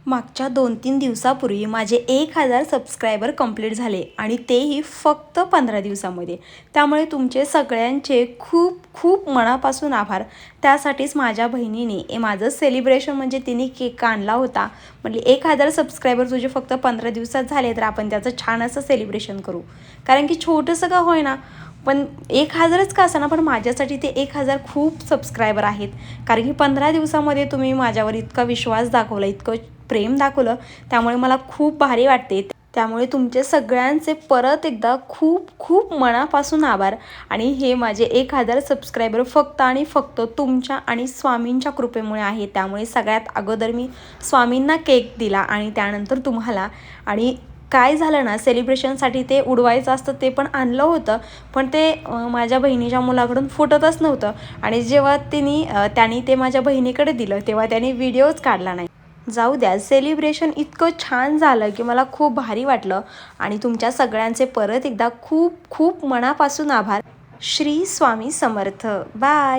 मागच्या 2-3 दिवसापूर्वी माझे 1000 सबस्क्रायबर कंप्लीट झाले आणि तेही फक्त 15 दिवसामध्ये. त्यामुळे तुमचे सगळ्यांचे खूप खूप मनापासून आभार. त्यासाठीच माझ्या बहिणीने माझं सेलिब्रेशन म्हणजे तिने केक आणला होता. म्हटली 1000 सबस्क्रायबर तुझे फक्त 15 दिवसात झाले तर आपण त्याचं छान असं सेलिब्रेशन करू. कारण की छोटंसं का होईना पण 1000च का असेना पण माझ्यासाठी ते 1000 खूप सबस्क्रायबर आहेत. कारण की 15 दिवसामध्ये तुम्ही माझ्यावर इतका विश्वास दाखवला, इतकं प्रेम दाखवलं, त्यामुळे मला खूप भारी वाटते. त्यामुळे तुमचे सगळ्यांचे परत एकदा खूप खूप मनापासून आभार. आणि हे माझे 1000 सबस्क्रायबर फक्त आणि फक्त तुमच्या आणि स्वामींच्या कृपेमुळे आहे. त्यामुळे सगळ्यात अगोदर मी स्वामींना केक दिला आणि त्यानंतर तुम्हाला. आणि काय झालं ना, सेलिब्रेशनसाठी ते उडवायचं असतं ते पण आणलं होतं, पण ते माझ्या बहिणीच्या मुलाकडून फुटतच नव्हतं. आणि जेव्हा त्यांनी ते माझ्या बहिणीकडे दिलं तेव्हा त्याने व्हिडिओच काढला नाही. जाऊ द्या, सेलिब्रेशन इतकं छान झालं की मला खूप भारी वाटलं. आणि तुमच्या सगळ्यांचे परत एकदा खूप खूप मनापासून आभार. श्री स्वामी समर्थ. बाय.